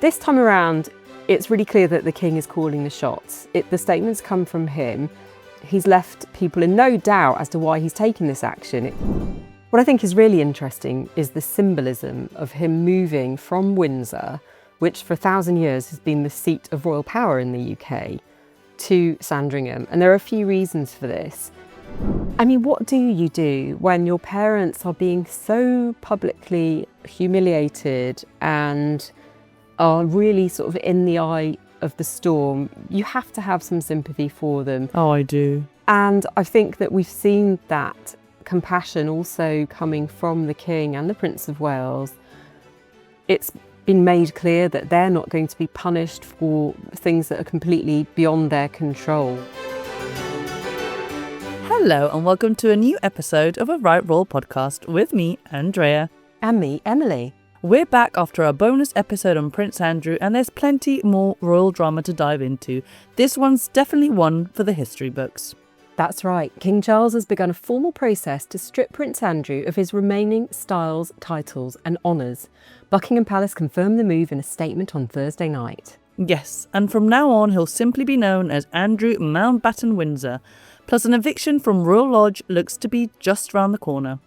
This time around, it's really clear that the king is calling the shots. The statements come from him. He's left people in no doubt as to why he's taken this action. What I think is really interesting is the symbolism of him moving from Windsor, which for 1,000 years has been the seat of royal power in the UK, to Sandringham. And there are a few reasons for this. I mean, what do you do when your parents are being so publicly humiliated and are really sort of in the eye of the storm? You have to have some sympathy for them. Oh, I do. And I think that we've seen that compassion also coming from the King and the Prince of Wales. It's been made clear that they're not going to be punished for things that are completely beyond their control. Hello and welcome to a new episode of a Right Royal podcast with me, Andrea. And me, Emily. We're back after our bonus episode on Prince Andrew, and there's plenty more royal drama to dive into. This one's definitely one for the history books. That's right. King Charles has begun a formal process to strip Prince Andrew of his remaining styles, titles and honours. Buckingham Palace confirmed the move in a statement on Thursday night. Yes, and from now on he'll simply be known as Andrew Mountbatten-Windsor. Plus an eviction from Royal Lodge looks to be just round the corner.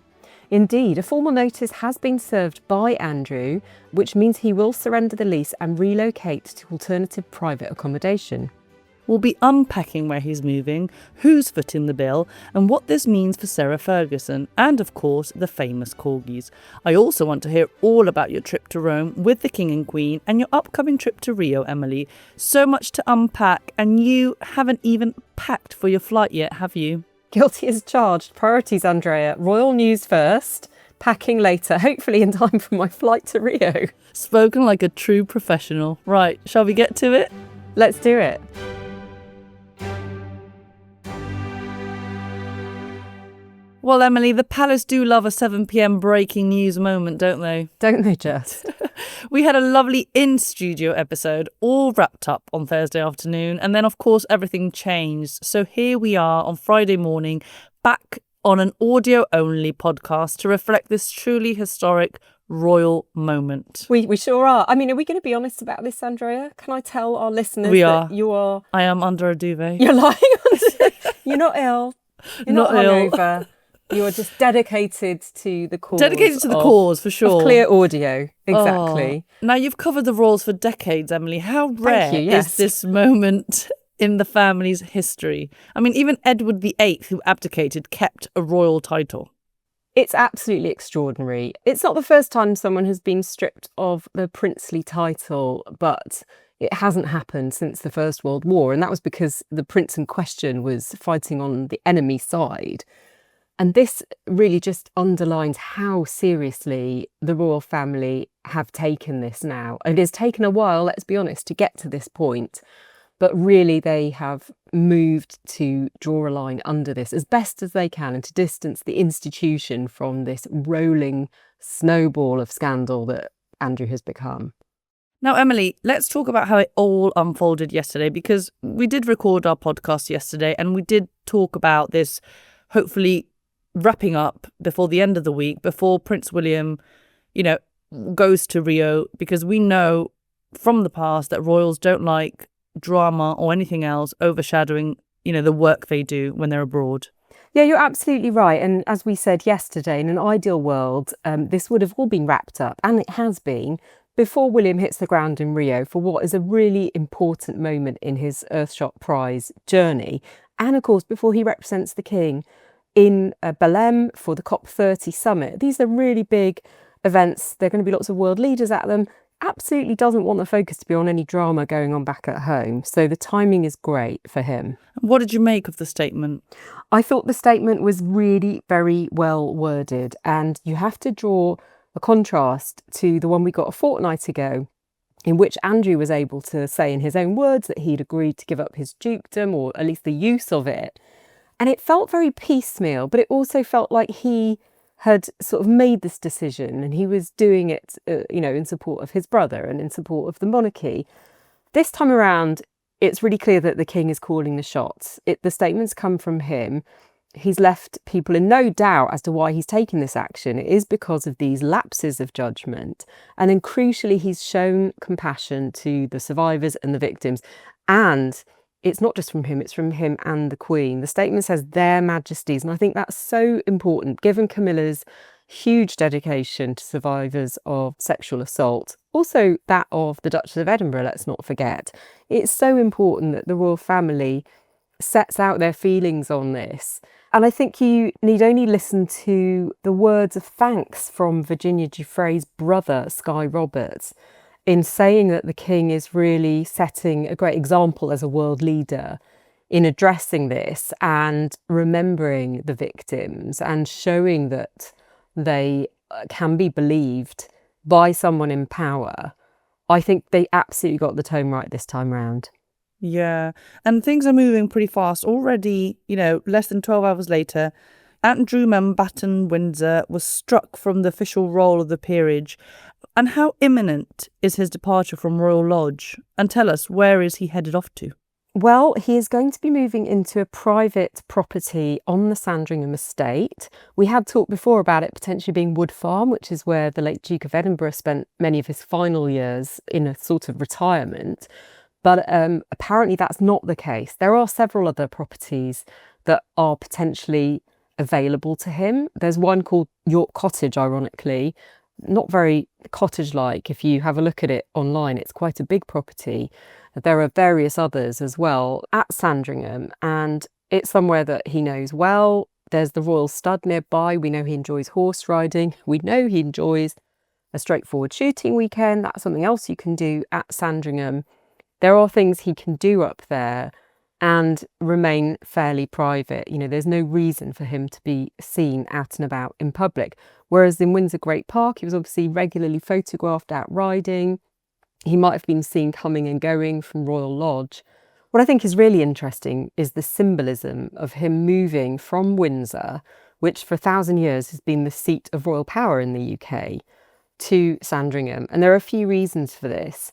Indeed, a formal notice has been served by Andrew, which means he will surrender the lease and relocate to alternative private accommodation. We'll be unpacking where he's moving, who's footing the bill, and what this means for Sarah Ferguson, and of course the famous corgis. I also want to hear all about your trip to Rome with the King and Queen and your upcoming trip to Rio, Emily. So much to unpack, and you haven't even packed for your flight yet, have you? Guilty as charged. Priorities, Andrea. Royal news first, packing later, hopefully in time for my flight to Rio. Spoken like a true professional. Right, shall we get to it? Let's do it. Well, Emily, the palace do love a 7 p.m. breaking news moment, don't they? Don't they just? We had a lovely in-studio episode all wrapped up on Thursday afternoon, and then, of course, everything changed. So here we are on Friday morning, back on an audio-only podcast to reflect this truly historic royal moment. We sure are. I mean, are we going to be honest about this, Andrea? Can I tell our listeners that you are... I am under a duvet. You're lying under... You're not ill. You're not hungover. You are just dedicated to the cause. Dedicated to the cause, for sure. Of clear audio, exactly. Oh. Now, you've covered the royals for decades, Emily. How rare is this moment in the family's history? I mean, even Edward VIII, who abdicated, kept a royal title. It's absolutely extraordinary. It's not the first time someone has been stripped of the princely title, but it hasn't happened since the First World War. And that was because the prince in question was fighting on the enemy side. And this really just underlines how seriously the royal family have taken this now. It has taken a while, let's be honest, to get to this point. But really, they have moved to draw a line under this as best as they can and to distance the institution from this rolling snowball of scandal that Andrew has become. Now, Emily, let's talk about how it all unfolded yesterday, because we did record our podcast yesterday and we did talk about this hopefully wrapping up before the end of the week, before Prince William, goes to Rio, because we know from the past that royals don't like drama or anything else overshadowing, the work they do when they're abroad. Yeah, you're absolutely right. And as we said yesterday, in an ideal world, this would have all been wrapped up, and it has been, before William hits the ground in Rio for what is a really important moment in his Earthshot prize journey. And of course, before he represents the King in Belém for the COP30 summit. These are really big events. There are going to be lots of world leaders at them. Absolutely doesn't want the focus to be on any drama going on back at home. So the timing is great for him. What did you make of the statement? I thought the statement was really very well worded, and you have to draw a contrast to the one we got a fortnight ago, in which Andrew was able to say in his own words that he'd agreed to give up his dukedom, or at least the use of it. And it felt very piecemeal, but it also felt like he had sort of made this decision and he was doing it, in support of his brother and in support of the monarchy. This time around, it's really clear that the King is calling the shots. The statements come from him. he's left people in no doubt as to why he's taken this action. It is because of these lapses of judgment. And then crucially, he's shown compassion to the survivors and the victims. And it's not just from him, it's from him and the Queen. The statement says their majesties. And I think that's so important, given Camilla's huge dedication to survivors of sexual assault. Also that of the Duchess of Edinburgh, let's not forget. It's so important that the royal family sets out their feelings on this. And I think you need only listen to the words of thanks from Virginia Giuffre's brother, Sky Roberts, in saying that the king is really setting a great example as a world leader in addressing this and remembering the victims and showing that they can be believed by someone in power. I think they absolutely got the tone right this time round. Yeah, and things are moving pretty fast. Already, less than 12 hours later, Andrew Mountbatten-Windsor was struck from the official roll of the peerage. And how imminent is his departure from Royal Lodge? And tell us, where is he headed off to? Well, he is going to be moving into a private property on the Sandringham estate. We had talked before about it potentially being Wood Farm, which is where the late Duke of Edinburgh spent many of his final years in a sort of retirement. But apparently that's not the case. There are several other properties that are potentially available to him. There's one called York Cottage, ironically, not very cottage-like. If you have a look at it online, it's quite a big property. There are various others as well at Sandringham, and it's somewhere that he knows well. There's the Royal Stud nearby. We know he enjoys horse riding. We know he enjoys a straightforward shooting weekend. That's something else you can do at Sandringham. There are things he can do up there and remain fairly private. There's no reason for him to be seen out and about in public. Whereas in Windsor Great Park, he was obviously regularly photographed out riding. He might have been seen coming and going from Royal Lodge. What I think is really interesting is the symbolism of him moving from Windsor, which for 1,000 years has been the seat of royal power in the UK, to Sandringham. And there are a few reasons for this.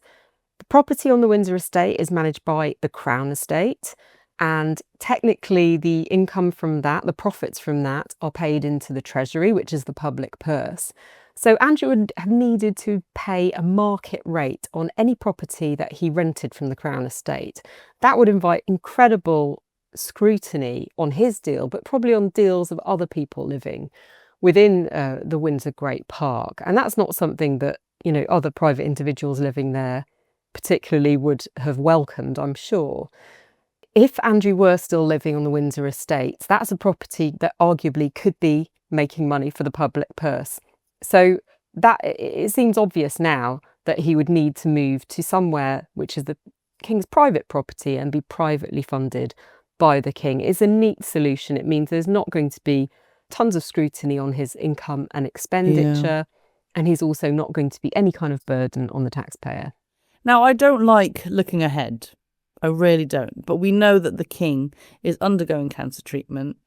The property on the Windsor estate is managed by the Crown Estate, and technically the income from that, the profits from that, are paid into the Treasury, which is the public purse. So Andrew would have needed to pay a market rate on any property that he rented from the Crown Estate. That would invite incredible scrutiny on his deal, but probably on deals of other people living within the Windsor Great Park. And that's not something that, other private individuals living there particularly would have welcomed, I'm sure. If Andrew were still living on the Windsor estates, that's a property that arguably could be making money for the public purse. So that it seems obvious now that he would need to move to somewhere which is the king's private property and be privately funded by the king. It's a neat solution. It means there's not going to be tons of scrutiny on his income and expenditure, and he's also not going to be any kind of burden on the taxpayer. Now, I don't like looking ahead. I really don't. But we know that the king is undergoing cancer treatment.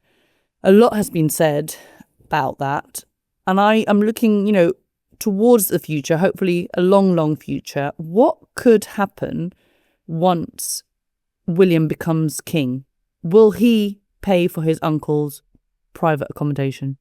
A lot has been said about that. And I am looking, towards the future, hopefully a long, long future. What could happen once William becomes king? Will he pay for his uncle's private accommodation?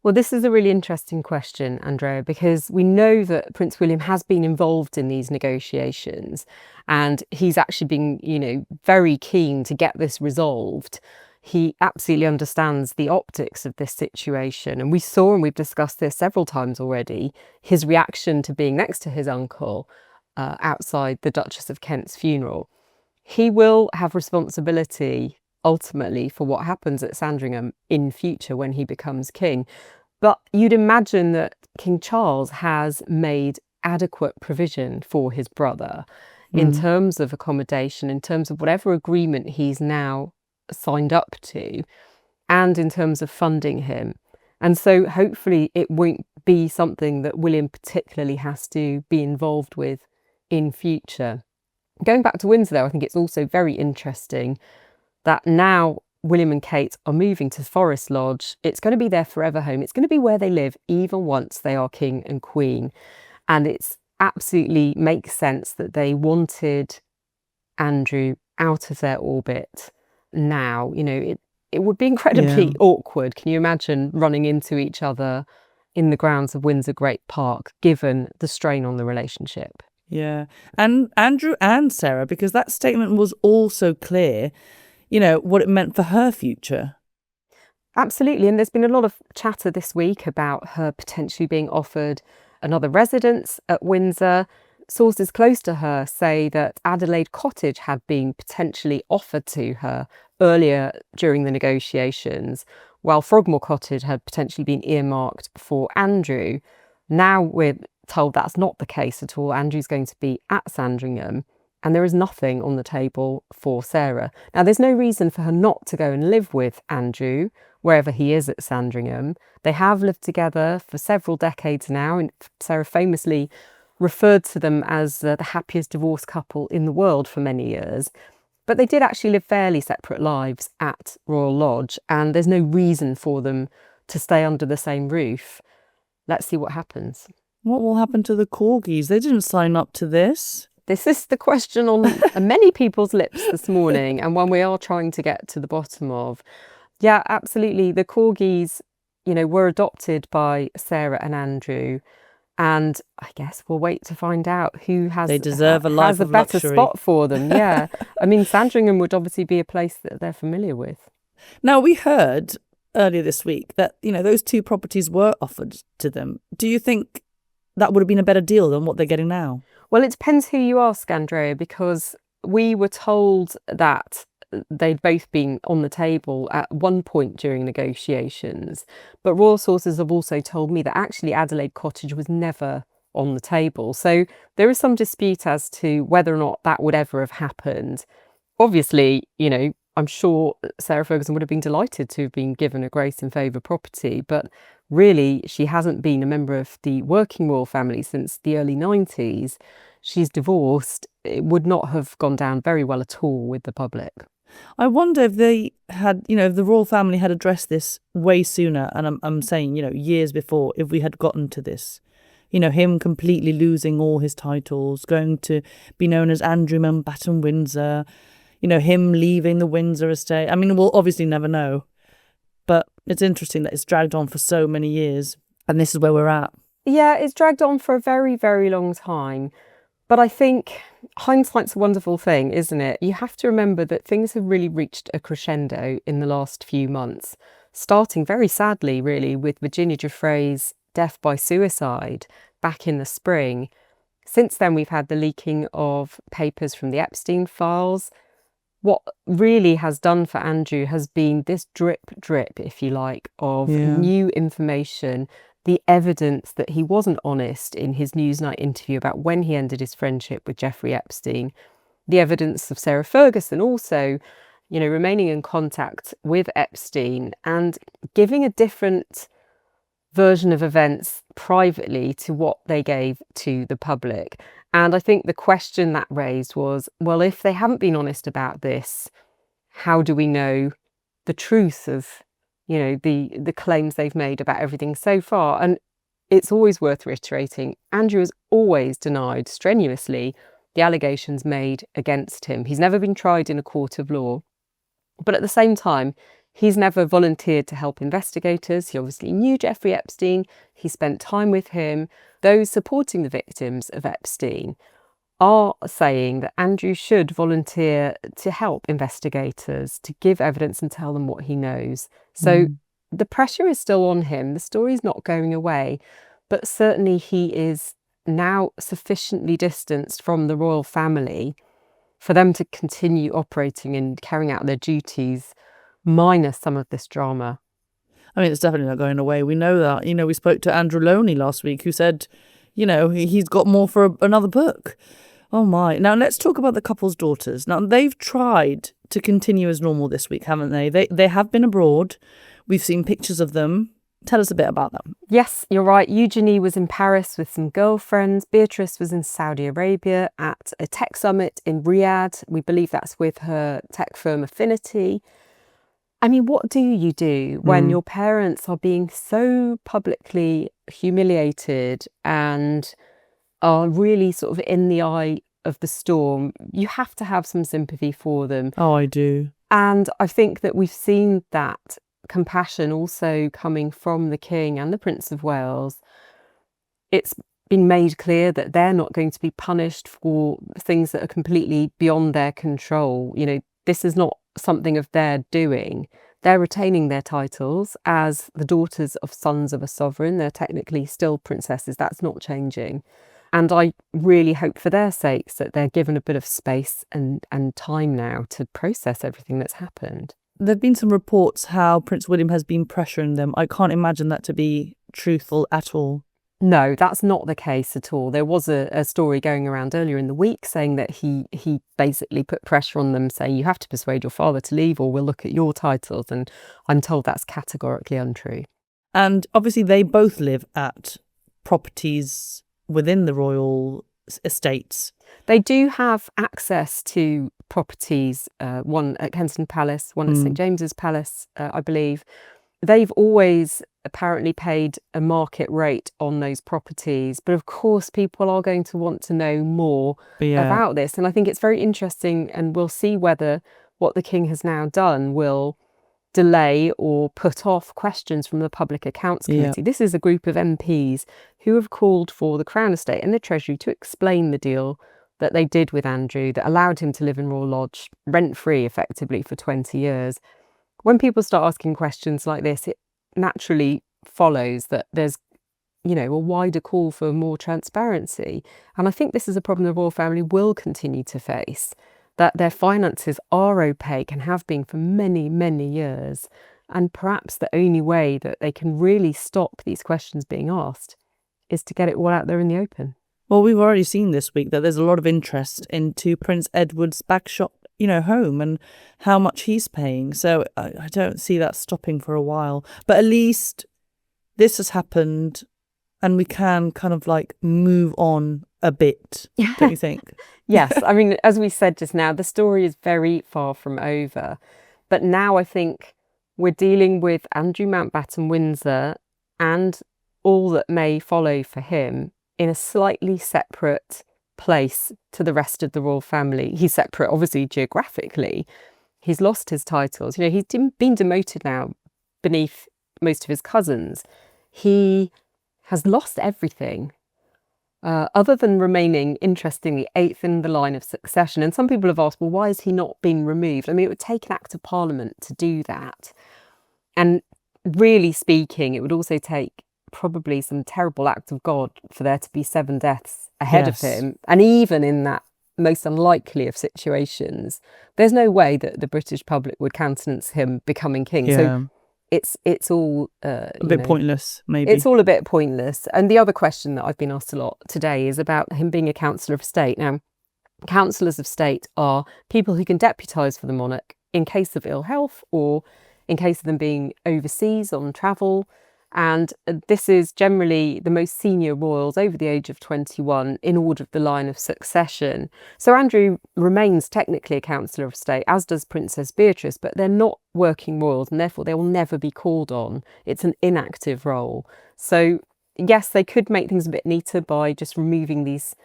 Well, this is a really interesting question, Andrea, because we know that Prince William has been involved in these negotiations and he's actually been, very keen to get this resolved. He absolutely understands the optics of this situation. And we saw, and we've discussed this several times already, his reaction to being next to his uncle outside the Duchess of Kent's funeral. He will have responsibility ultimately for what happens at Sandringham in future when he becomes king. But you'd imagine that King Charles has made adequate provision for his brother in terms of accommodation, in terms of whatever agreement he's now signed up to, and in terms of funding him. And so hopefully it won't be something that William particularly has to be involved with in future. Going back to Windsor, though, I think it's also very interesting that now William and Kate are moving to Forest Lodge. It's going to be their forever home. It's going to be where they live even once they are king and queen. And it's absolutely makes sense that they wanted Andrew out of their orbit now. it would be incredibly Yeah. awkward. Can you imagine running into each other in the grounds of Windsor Great Park, given the strain on the relationship? Yeah. And Andrew and Sarah, because that statement was also clear, what it meant for her future. Absolutely. And there's been a lot of chatter this week about her potentially being offered another residence at Windsor. Sources close to her say that Adelaide Cottage had been potentially offered to her earlier during the negotiations, while Frogmore Cottage had potentially been earmarked for Andrew. Now we're told that's not the case at all. Andrew's going to be at Sandringham, and there is nothing on the table for Sarah. Now, there's no reason for her not to go and live with Andrew wherever he is at Sandringham. They have lived together for several decades now, and Sarah famously referred to them as the happiest divorced couple in the world for many years. But they did actually live fairly separate lives at Royal Lodge, and there's no reason for them to stay under the same roof. Let's see what happens. What will happen to the corgis? They didn't sign up to this. This is the question on many people's lips this morning, and one we are trying to get to the bottom of. Yeah, absolutely. The corgis, were adopted by Sarah and Andrew, and I guess we'll wait to find out who has They deserve a life has a of better luxury. spot for them. Yeah, I mean, Sandringham would obviously be a place that they're familiar with. Now, we heard earlier this week that, those two properties were offered to them. Do you think that would have been a better deal than what they're getting now? Well, it depends who you ask, Andrea, because we were told that they'd both been on the table at one point during negotiations. But royal sources have also told me that actually Adelaide Cottage was never on the table. So there is some dispute as to whether or not that would ever have happened. Obviously, I'm sure Sarah Ferguson would have been delighted to have been given a grace in favour property, but really she hasn't been a member of the working royal family since the early 90s. She's divorced. It would not have gone down very well at all with the public. I wonder if they had, if the royal family had addressed this way sooner, and I'm saying, years before, if we had gotten to this. Him completely losing all his titles, going to be known as Andrew Mountbatten-Windsor, him leaving the Windsor estate. I mean, we'll obviously never know. But it's interesting that it's dragged on for so many years, and this is where we're at. Yeah, it's dragged on for a very, very long time. But I think hindsight's a wonderful thing, isn't it? You have to remember that things have really reached a crescendo in the last few months, starting very sadly, really, with Virginia Giuffre's death by suicide back in the spring. Since then, we've had the leaking of papers from the Epstein files. What really has done for Andrew has been this drip, if you like, of new information, the evidence that he wasn't honest in his Newsnight interview about when he ended his friendship with Jeffrey Epstein, the evidence of Sarah Ferguson also, remaining in contact with Epstein and giving a different version of events privately to what they gave to the public. And I think the question that raised was, well, if they haven't been honest about this, how do we know the truth of, the claims they've made about everything so far? And it's always worth reiterating, Andrew has always denied strenuously the allegations made against him. He's never been tried in a court of law. But at the same time, he's never volunteered to help investigators. He obviously knew Jeffrey Epstein. He spent time with him. Those supporting the victims of Epstein are saying that Andrew should volunteer to help investigators, to give evidence and tell them what he knows. So the pressure is still on him. The story's not going away, but certainly he is now sufficiently distanced from the royal family for them to continue operating and carrying out their duties, minus some of this drama. I mean, it's definitely not going away. We know that. We spoke to Andrew Loney last week, who said, he's got more for another book. Oh my. Now let's talk about the couple's daughters. Now they've tried to continue as normal this week, haven't they? They have been abroad. We've seen pictures of them. Tell us a bit about them. Yes, you're right. Eugenie was in Paris with some girlfriends. Beatrice was in Saudi Arabia at a tech summit in Riyadh. We believe that's with her tech firm Affinity. I mean, what do you do when your parents are being so publicly humiliated and are really sort of in the eye of the storm? You have to have some sympathy for them. Oh, I do. And I think that we've seen that compassion also coming from the King and the Prince of Wales. It's been made clear that they're not going to be punished for things that are completely beyond their control. This is not something of their doing. They're retaining their titles as the daughters of sons of a sovereign. They're technically still princesses. That's not changing. And I really hope for their sakes that they're given a bit of space and time now to process everything that's happened. There have been some reports how Prince William has been pressuring them. I can't imagine that to be truthful at all. No, that's not the case at all. There was a story going around earlier in the week saying that he basically put pressure on them, saying you have to persuade your father to leave or we'll look at your titles. And I'm told that's categorically untrue. And obviously they both live at properties within the royal estates. They do have access to properties, one at Kensington Palace, one at St James's Palace, I believe. They've always apparently paid a market rate on those properties. But of course, people are going to want to know more about this. And I think it's very interesting, and we'll see whether what the King has now done will delay or put off questions from the Public Accounts Committee. This is a group of MPs who have called for the Crown Estate and the Treasury to explain the deal that they did with Andrew that allowed him to live in Royal Lodge rent-free effectively for 20 years. When people start asking questions like this, it naturally follows that there's, a wider call for more transparency. And I think this is a problem the royal family will continue to face, that their finances are opaque and have been for many, many years. And perhaps the only way that they can really stop these questions being asked is to get it all out there in the open. Well, we've already seen this week that there's a lot of interest into Prince Edward's backshot, home and how much he's paying. So I don't see that stopping for a while. But at least this has happened and we can kind of move on a bit, don't you think? Yes. I mean, as we said just now, the story is very far from over. But now I think we're dealing with Andrew Mountbatten-Windsor and all that may follow for him in a slightly separate place to the rest of the royal family. He's separate, obviously, geographically. He's lost his titles. He's been demoted now beneath most of his cousins. He has lost everything other than remaining, interestingly, 8th in the line of succession. And some people have asked, well, why has he not been removed? I mean, it would take an act of parliament to do that. And really speaking, it would also take probably some terrible act of God for there to be 7 deaths ahead of him. And even in that most unlikely of situations, there's no way that the British public would countenance him becoming king. So it's all a bit pointless, maybe. It's all a bit pointless. And the other question that I've been asked a lot today is about him being a councillor of state. Now, councillors of state are people who can deputise for the monarch in case of ill health or in case of them being overseas on travel. And this is generally the most senior royals over the age of 21 in order of the line of succession. So Andrew remains technically a councillor of state, as does Princess Beatrice, but they're not working royals and therefore they will never be called on. It's an inactive role. So yes, they could make things a bit neater by just removing these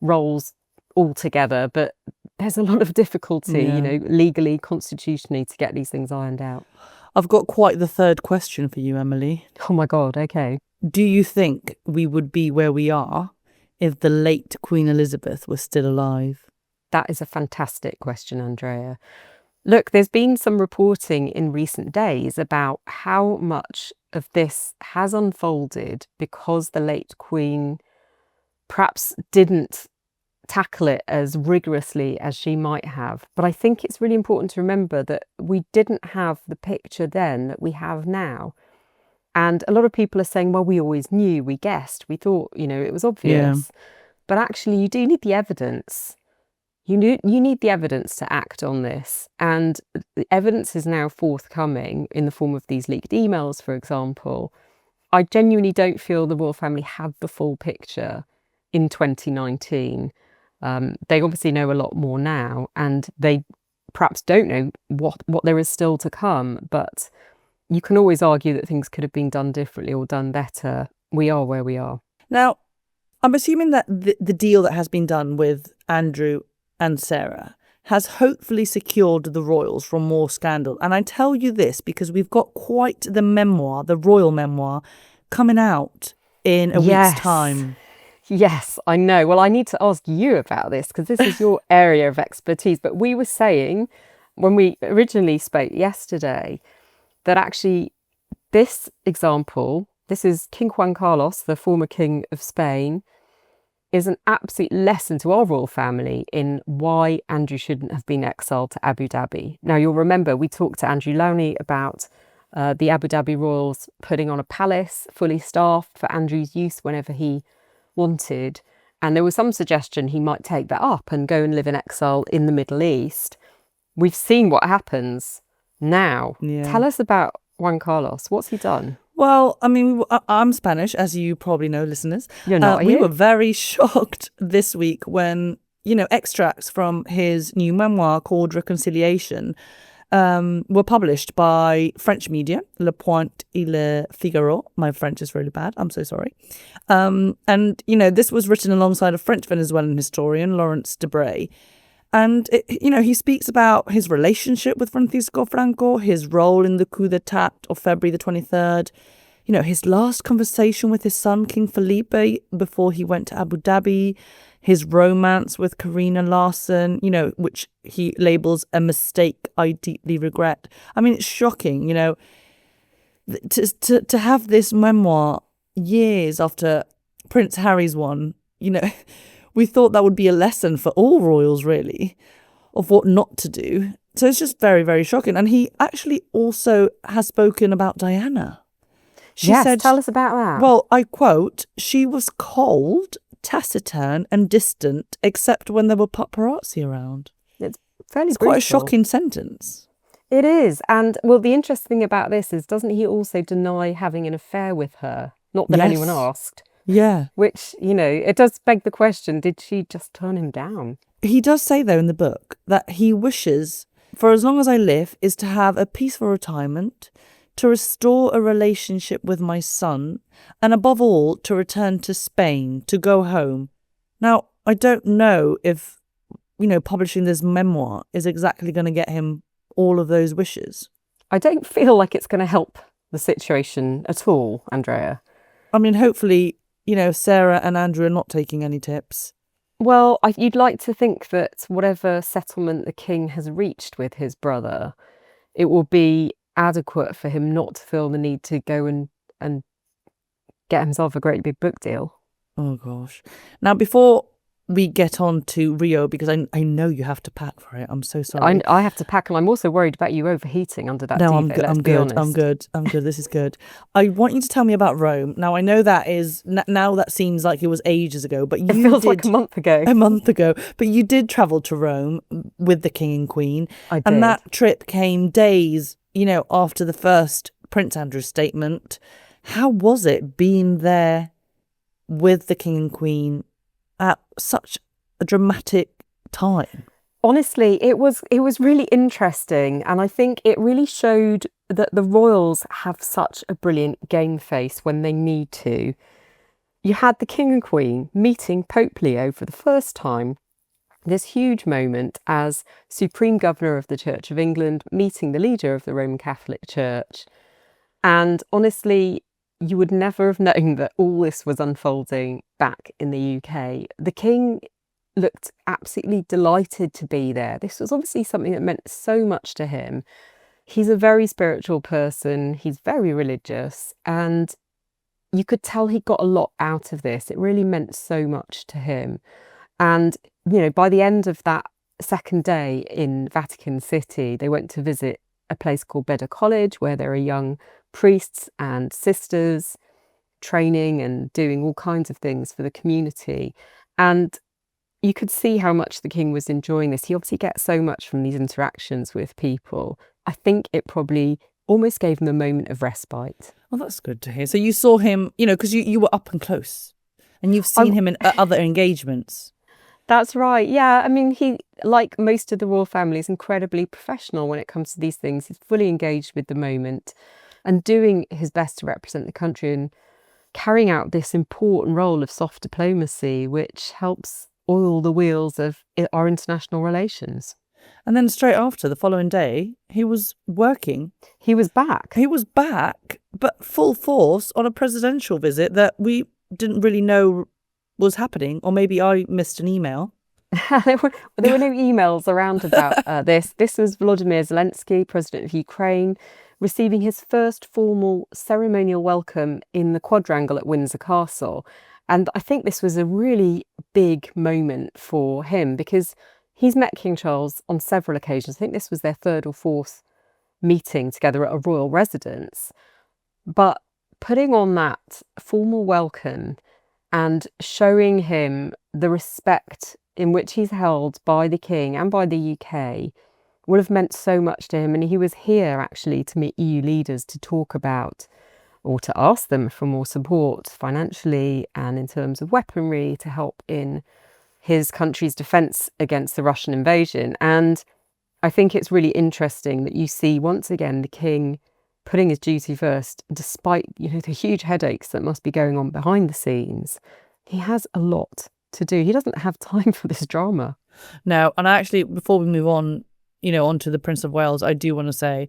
roles altogether, but there's a lot of difficulty, legally, constitutionally, to get these things ironed out. I've got quite the third question for you, Emily. Oh my God, okay. Do you think we would be where we are if the late Queen Elizabeth was still alive? That is a fantastic question, Andrea. Look, there's been some reporting in recent days about how much of this has unfolded because the late Queen perhaps didn't tackle it as rigorously as she might have. But I think it's really important to remember that we didn't have the picture then that we have now. And a lot of people are saying, well, we always knew, we guessed, we thought, it was obvious. But actually, you do need the evidence. You need the evidence to act on this. And the evidence is now forthcoming in the form of these leaked emails, for example. I genuinely don't feel the royal family had the full picture in 2019. They obviously know a lot more now, and they perhaps don't know what there is still to come. But you can always argue that things could have been done differently or done better. We are where we are. Now, I'm assuming that the deal that has been done with Andrew and Sarah has hopefully secured the royals from more scandal. And I tell you this because we've got quite the memoir, the royal memoir, coming out in a week's time. Yes, I know. Well, I need to ask you about this because this is your area of expertise. But we were saying when we originally spoke yesterday that actually this example, this is King Juan Carlos, the former king of Spain, is an absolute lesson to our royal family in why Andrew shouldn't have been exiled to Abu Dhabi. Now, you'll remember we talked to Andrew Lowney about the Abu Dhabi royals putting on a palace fully staffed for Andrew's use whenever he wanted. And there was some suggestion he might take that up and go and live in exile in the Middle East. We've seen what happens now. Yeah. Tell us about Juan Carlos. What's he done? Well, I mean, I'm Spanish, as you probably know, listeners. You're not, we were very shocked this week when, extracts from his new memoir called Reconciliation were published by French media, Le Point et Le Figaro. My French is really bad. I'm so sorry. And, this was written alongside a French Venezuelan historian, Lawrence Debray. And, he speaks about his relationship with Francisco Franco, his role in the coup d'etat of February the 23rd, his last conversation with his son, King Felipe, before he went to Abu Dhabi, his romance with Karina Larson, which he labels a mistake I deeply regret. I mean, it's shocking, to have this memoir years after Prince Harry's one, we thought that would be a lesson for all royals, really, of what not to do. So it's just very, very shocking. And he actually also has spoken about Diana. She said, tell us about that. Well, I quote, she was cold, taciturn and distant, except when there were paparazzi around. It's fairly It's quite a shocking sentence. It is. And, well, the interesting thing about this is, doesn't he also deny having an affair with her? Not that anyone asked. Yeah. Which, it does beg the question, did she just turn him down? He does say, though, in the book that he wishes, for as long as I live, is to have a peaceful retirement, to restore a relationship with my son, and above all, to return to Spain, to go home. Now, I don't know if, publishing this memoir is exactly going to get him all of those wishes. I don't feel like it's going to help the situation at all, Andrea. I mean, hopefully, Sarah and Andrew are not taking any tips. Well, you'd like to think that whatever settlement the king has reached with his brother, it will be adequate for him not to feel the need to go and get himself a great big book deal. Oh, gosh. Now, before we get on to Rio, because I know you have to pack for it. I'm so sorry. I have to pack, and I'm also worried about you overheating under that No, duvet, I'm good. This is good. I want you to tell me about Rome. Now, I know that is, now that seems like it was ages ago, but you It feels like a month ago. A month ago. But you did travel to Rome with the king and queen. I did. And that trip came days, after the first Prince Andrew statement. How was it being there with the king and queen at such a dramatic time? Honestly, it was really interesting, and I think it really showed that the royals have such a brilliant game face when they need to. You had the king and queen meeting Pope Leo for the first time, this huge moment as Supreme Governor of the Church of England meeting the leader of the Roman Catholic Church. And honestly, you would never have known that all this was unfolding back in the UK. The king looked absolutely delighted to be there. This was obviously something that meant so much to him. He's a very spiritual person. He's very religious. And you could tell he got a lot out of this. It really meant so much to him. And, by the end of that second day in Vatican City, they went to visit a place called Bedder College, where there are young priests and sisters training and doing all kinds of things for the community. And you could see how much the king was enjoying this. He obviously gets so much from these interactions with people. I think it probably almost gave him a moment of respite. Well, that's good to hear. So you saw him, because you were up and close and you've seen him in other engagements. That's right. Yeah. I mean, he, like most of the royal family, is incredibly professional when it comes to these things. He's fully engaged with the moment and doing his best to represent the country and carrying out this important role of soft diplomacy, which helps oil the wheels of our international relations. And then straight after, the following day, he was working. He was back. He was back, but full force on a presidential visit that we didn't really know was happening, or maybe I missed an email. There were no emails around about this. This was Volodymyr Zelensky, president of Ukraine, receiving his first formal ceremonial welcome in the quadrangle at Windsor Castle. And I think this was a really big moment for him because he's met King Charles on several occasions. I think this was their third or fourth meeting together at a royal residence. But putting on that formal welcome and showing him the respect in which he's held by the King and by the UK would have meant so much to him. And he was here actually to meet EU leaders to talk about or to ask them for more support financially and in terms of weaponry to help in his country's defence against the Russian invasion. And I think it's really interesting that you see once again the King putting his duty first, despite the huge headaches that must be going on behind the scenes. He has a lot to do. He doesn't have time for this drama. No, and actually, before we move on, onto the Prince of Wales, I do want to say,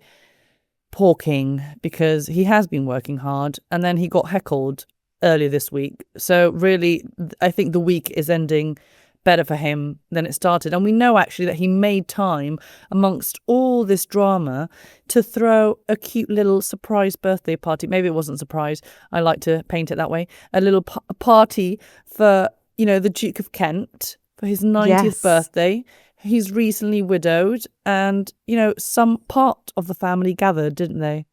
poor King, because he has been working hard and then he got heckled earlier this week. So really, I think the week is ending better for him than it started. And we know actually that he made time amongst all this drama to throw a cute little surprise birthday party. Maybe it wasn't a surprise. I like to paint it that way. A little party for, the Duke of Kent for his 90th birthday. He's recently widowed and, some part of the family gathered, didn't they?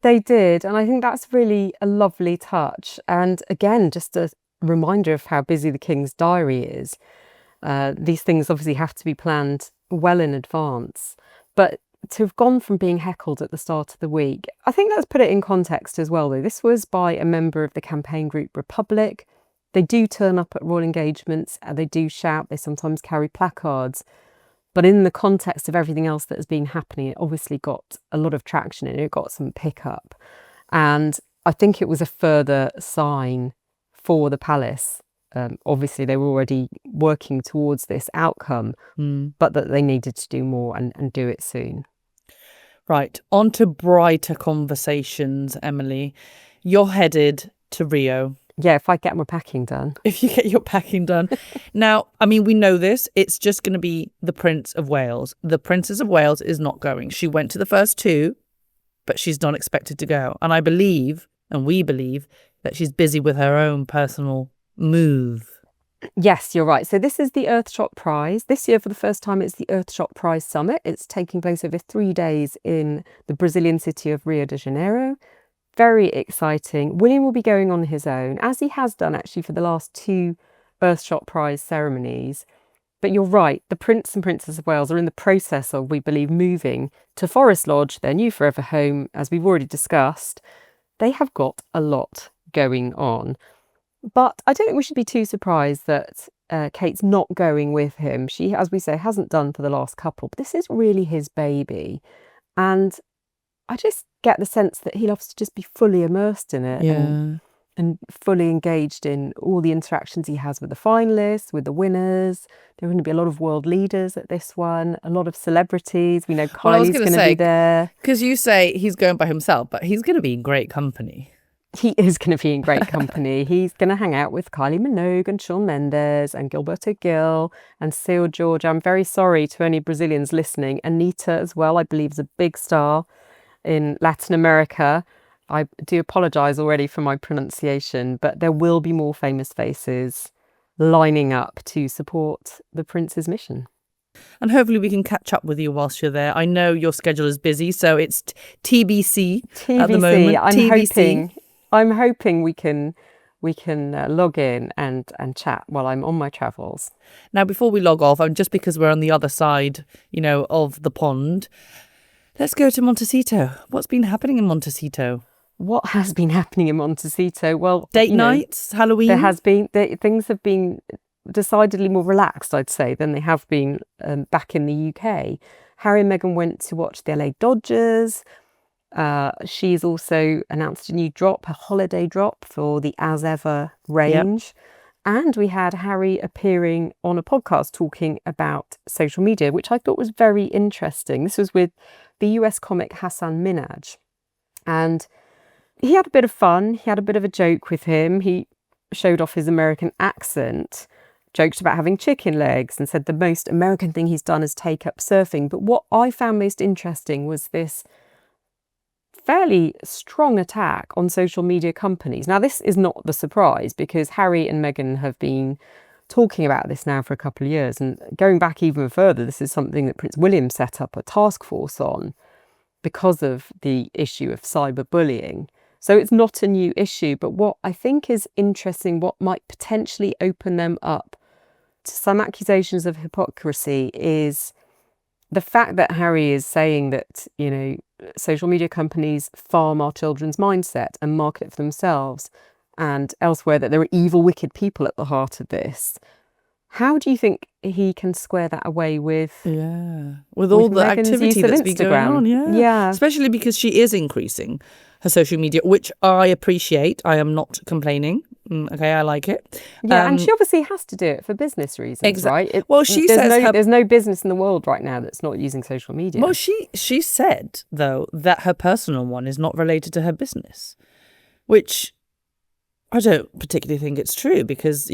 They did. And I think that's really a lovely touch. And again, just a reminder of how busy the King's diary is. These things obviously have to be planned well in advance. But to have gone from being heckled at the start of the week, I think let's put it in context as well, though. This was by a member of the campaign group Republic. They do turn up at royal engagements and they do shout. They sometimes carry placards. But in the context of everything else that has been happening, it obviously got a lot of traction and it got some pickup. And I think it was a further sign for the palace. Obviously, they were already working towards this outcome, but that they needed to do more and do it soon. Right, on to brighter conversations, Emily. You're headed to Rio. Yeah, if I get my packing done. If you get your packing done. Now, I mean, we know this. It's just going to be the Prince of Wales. The Princess of Wales is not going. She went to the first two, but she's not expected to go. And I believe, and we believe, that she's busy with her own personal move. Yes, you're right. So this is the Earthshot Prize. This year, for the first time, it's the Earthshot Prize Summit. It's taking place over 3 days in the Brazilian city of Rio de Janeiro. Very exciting. William will be going on his own, as he has done actually for the last 2 Earthshot Prize ceremonies. But you're right, the Prince and Princess of Wales are in the process of, we believe, moving to Forest Lodge, their new forever home, as we've already discussed. They have got a lot going on. But I don't think we should be too surprised that Kate's not going with him. She, as we say, hasn't done for the last couple. But this is really his baby. And I just get the sense that he loves to just be fully immersed in it and fully engaged in all the interactions he has with the finalists, with the winners. There are going to be a lot of world leaders at this one, a lot of celebrities. We know Kylie's going to be there. Because you say he's going by himself, but he's going to be in great company. He is going to be in great company. He's going to hang out with Kylie Minogue and Shawn Mendes and Gilberto Gil and Seu Jorge. I'm very sorry to any Brazilians listening. Anitta as well, I believe, is a big star in Latin America. I do apologise already for my pronunciation, but there will be more famous faces lining up to support the Prince's mission. And hopefully we can catch up with you whilst you're there. I know your schedule is busy, so it's TBC at the moment. I'm hoping we can log in and chat while I'm on my travels. Now, before we log off, and just because we're on the other side, of the pond, let's go to Montecito. What's been happening in Montecito? What has been happening in Montecito? Well, date nights, Halloween. Things have been decidedly more relaxed, I'd say, than they have been back in the UK. Harry and Meghan went to watch the LA Dodgers. She's also announced a new drop, a holiday drop for the As Ever range. Yep. And we had Harry appearing on a podcast talking about social media, which I thought was very interesting. This was with the US comic Hassan Minhaj. And he had a bit of fun. He had a bit of a joke with him. He showed off his American accent, joked about having chicken legs, and said the most American thing he's done is take up surfing. But what I found most interesting was this fairly strong attack on social media companies. Now, this is not the surprise because Harry and Meghan have been talking about this now for a couple of years. And going back even further, this is something that Prince William set up a task force on because of the issue of cyberbullying. So it's not a new issue. But what I think is interesting, what might potentially open them up to some accusations of hypocrisy, is the fact that Harry is saying that, social media companies farm our children's mindset and market it for themselves, and elsewhere that there are evil, wicked people at the heart of this. How do you think he can square that away with all the Meghan's activity use of that's been going on? Yeah. Especially because she is increasing her social media, which I appreciate. I am not complaining. Okay, I like it. Yeah, and she obviously has to do it for business reasons, right? Well, there's no business in the world right now that's not using social media. Well, she said, though, that her personal one is not related to her business, which I don't particularly think it's true because,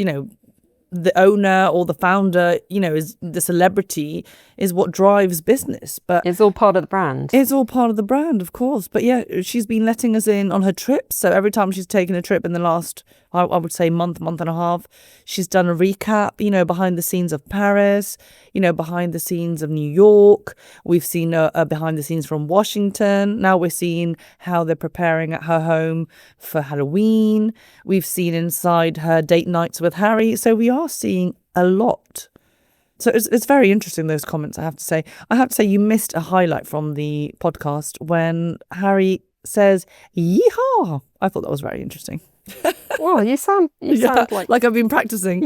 the owner or the founder, is the celebrity is what drives business. But it's all part of the brand. It's all part of the brand, of course. But yeah, she's been letting us in on her trips. So every time she's taken a trip in the last, I would say month and a half, she's done a recap, behind the scenes of Paris, behind the scenes of New York. We've seen behind the scenes from Washington. Now we're seeing how they're preparing at her home for Halloween. We've seen inside her date nights with Harry. So we are seeing a lot. So it's very interesting, those comments, I have to say. I have to say you missed a highlight from the podcast when Harry says, yeehaw. I thought that was very interesting. Well, you sound like I've been practicing.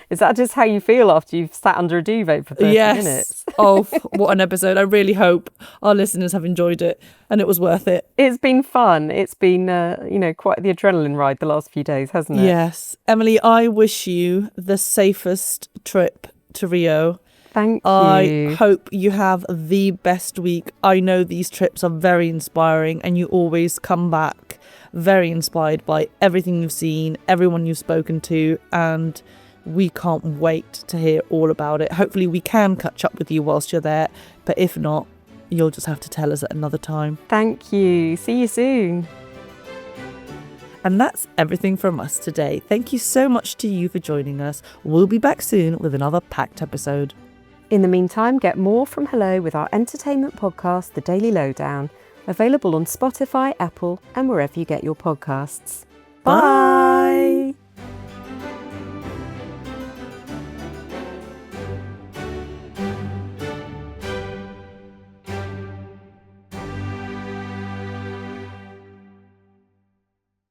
Is that just how you feel after you've sat under a duvet for 30 minutes? Oh, what an episode. I really hope our listeners have enjoyed it and it was worth it. It's been fun. It's been, quite the adrenaline ride the last few days, hasn't it? Yes. Emily, I wish you the safest trip to Rio. Thank you. I hope you have the best week. I know these trips are very inspiring and you always come back very inspired by everything you've seen, everyone you've spoken to, and we can't wait to hear all about it. Hopefully we can catch up with you whilst you're there, but if not, you'll just have to tell us at another time. Thank you. See you soon. And that's everything from us today. Thank you so much to you for joining us. We'll be back soon with another packed episode. In the meantime, get more from Hello with our entertainment podcast, The Daily Lowdown, available on Spotify, Apple, and wherever you get your podcasts. Bye!